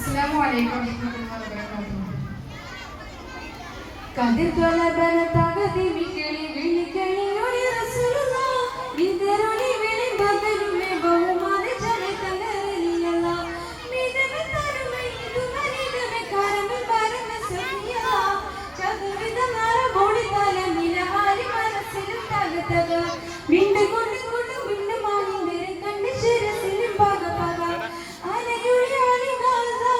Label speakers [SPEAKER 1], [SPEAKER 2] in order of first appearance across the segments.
[SPEAKER 1] അസ്സലാമു അലൈക്കും വറഹ്മത്തുള്ളാഹി വബറകാതുഹു.
[SPEAKER 2] കതിർ തൊലബന തകതി വിളി വിളിക്കണി ഒരു റസൂലുള്ളാ വിതരണി വിളി ബദലുമേ ബഹുമാന ജനതലറിയല്ല മിദമ തരുമേ ഇതുമരിദമേ കരമ പരമ സഫിയ ചതുർവിധ നര ബോടി തല മിലഹാരി മനസ്സിൽ തകതക വിണ്ട് കൊണ്ട് കൊണ്ട് വിണ്ട് മാനിന്റെ കണ്ണ് ശിരസിൽ പക പക അനയുളി അലി ഗാസാ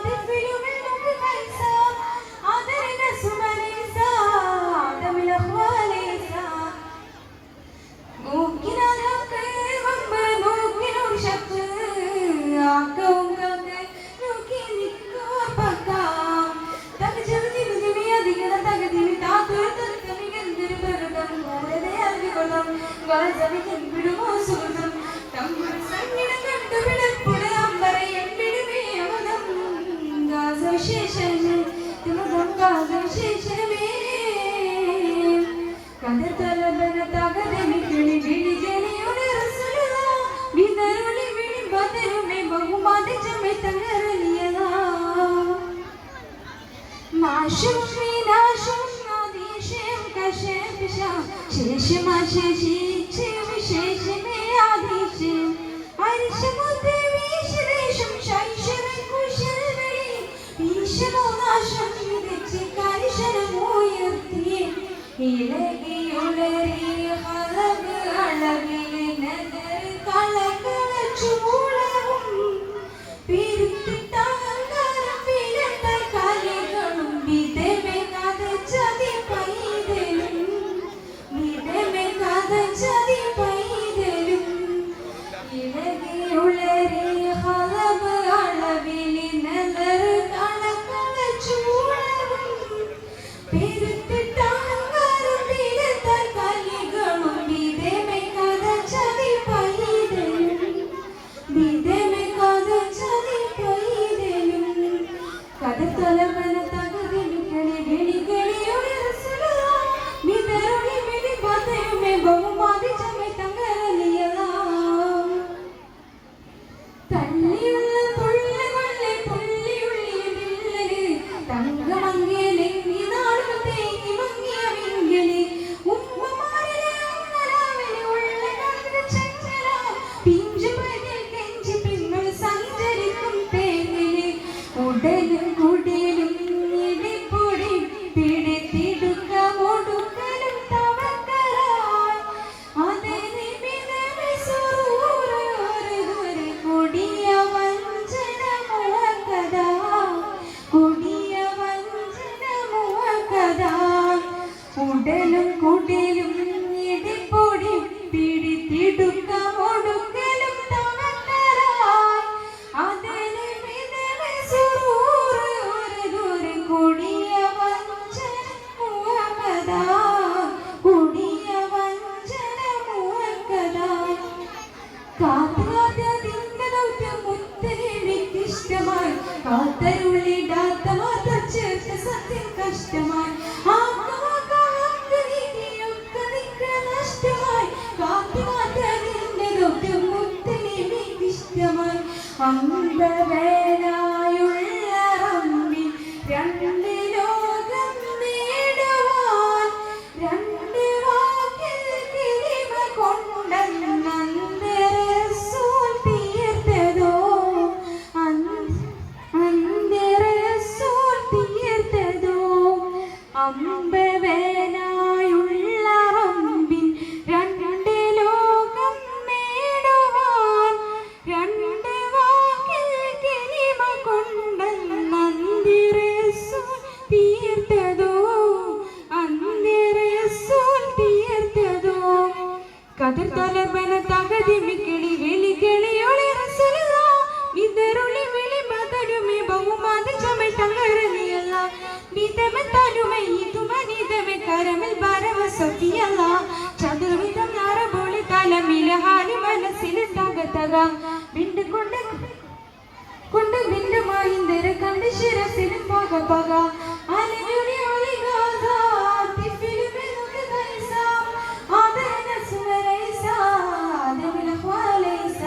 [SPEAKER 2] ദിഫിലുമേ നമുക്ക് കൈസ ആദരന സുമനീസ ആദമിൽ അഖ്വാലീസ മൂക്കിനാ ഹക്ക് വമ്പ മൂക്കിനോ ഷക്ക് ആക്കൗങ്കക്ക് നോക്കി നിക്കോ പക്കാം തക ജവതി മുദിമി അധികന തകതിമി താതുര തർക്കമി ഗന്ധുര ബർഗം മൂലതേ അൽവികൊളം ഗാസവി കൻപിടുമോ സുഗതം തമ്പുരു സംഗീതം കണ്ടു വിടപ്പുട അമ്പറ എമ്പിടുമേ അമതം ഗാസവിശേഷന് തിമതം ഗാസവിശേഷനമേ കതിർ തലബന തകതിമി കിളി വിളി ജനിയുടെ റസൂലുള്ളാ വിതരുളി വിളി ബദലുമേ ബഹുമാതി ജമെ തങ്ങറലിയലാ മാഷും മീനാഷും ആദിശം കശം പിശം ശേഷം ശേഷിച്ച് വിശേഷമേ ആദിശം അരിശമുദ്ര വീശദേശം ശൈശവൻ കുശലവഴി ഈശനോ നാശം വിധിച്ച് കരിശനമുയർത്തി ഇളകിയുളരി ഹലബ് അളവിലെ നഗർ കളകള ചൂളവും പിരുത്തിട്ടഹങ്കാരം പിഴത്ത കലികളും വിധമേ കഥച്ചതി പൈതലും വിധമേ കഥച്ചതി പൈതലും ഇളകിയുളരി ഹലബ് അളവിലെ നഗർ കളകള ചൂളവും പിരുത്തിട്ടഹങ്കാരം പിഴത്ത കലികളും വിധമേ കഥച്ചതി പൈതലും വിധമേ കഥച്ചതി പൈതലും കതിർ തൊലബന തകതിമി കിളി വിളി കിളിയുടെ റസൂലുള്ളാ വിതരുളി വിളി ബദലുമേ ബഹുമാതി ജമെ തങ്ങറലിയലാ തള്ളിയുള്ള പുള്ളികൊള്ളെ പുള്ളിയുള്ളിയ വില്ലല് തങ്കമങ്ങിയലെ നീനാടും തേങ്ങി മങ്ങിയ വിങ്കല് ഉമ്മമാരിലെ അമ്മലാവിലെ ഉള്ള കണ്ട ചെഞ്ചല പിഞ്ചുപതിൽ കെഞ്ചി പിന്നൊരു സഞ്ചരിക്കും തേങ്ങല് ഉടലും കുടിലും ഇടിപ്പൊടി പിടിത്തിടുക്ക ഒടുക്കലും തവക്കരായി അതിന് മിതമെ സുറൂറൊരു കൊടിയ വഞ്ചന മുഴക്കതാ കൊടിയ വഞ്ചന മുഴക്കതാ ഉടലും കുടിലും ഇടിപ്പൊടി പിടിത്തിടുക്ക ഒടുക്കലും തവക്കരായി അതിന് മിതമെ സുറൂറൊരു കൊടിയ വഞ്ചന മുഴക്കതാ കൊടിയ വഞ്ചന മുഴക്കതാ കാത്താതിന്റെ ദൗത്യം മുത്തരിക്കിഷ്ടമായി കാത്തരുളിടാത്ത മാത്ര ചേർത്ത സത്യം കഷ്ടമായി നഷ്ടമായി കാത്തുമാത്രതിന്റെ ദൗത്യം മുത്തരിക്കിഷ്ടമായി അമ്പവേലായുള്ള റബ്ബിൻ രണ്ട് ലോകം നേടുവാൻ രണ്ട് വാക്കിൽ കിരിമ കൊണ്ടെന്നന്റെ റസൂൽ തീർത്തതോ അന്റെ റസൂൽ തീർത്തതോ അമ്പവേലായുള്ള റബ്ബിൻ രണ്ട് ലോകം നേടുവാൻ രണ്ട് വാക്കിൽ കിരിമ കൊണ്ടെന്നന്റെ റസൂൽ തീർത്തതോ അന്റെ റസൂൽ തീർത്തതോ കതിർ തൊലബന തകതിമി കിളി വിളി കിളിയുടെ റസൂലുള്ളാ വിതരുളി വിളി ബദലുമേ ബഹുമാതി ജമെ തങ്ങറലിയല്ല വിധമ തരുമേ ഇതുമനിതമേ കരമിൽ പരമ സഫിയല്ല ചതുർവിധം നരബോളി തല മിലഹാരി മനസ്സിൽ തകതക വിണ്ട് കൊണ്ട് കൊണ്ട് വിണ്ട് മായിന്ദര കണ്ട് ശിരസിൽ പക പക അലയുളി ഒളി ഗാസാ ദിഫിലുമേ നമുക്ക് കൈസ ആദരന സുമനീസ ആദമിൽ അഖ്വാലീസ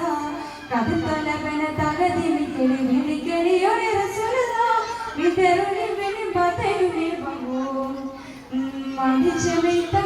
[SPEAKER 2] കതിർ തൊലബന തകതിമി കിളി വിളി കിളിയുടെ തെരുവിൽ വെളിമ്പാത്തരുവേ പങ്കും മതിച്ചമൈത്ത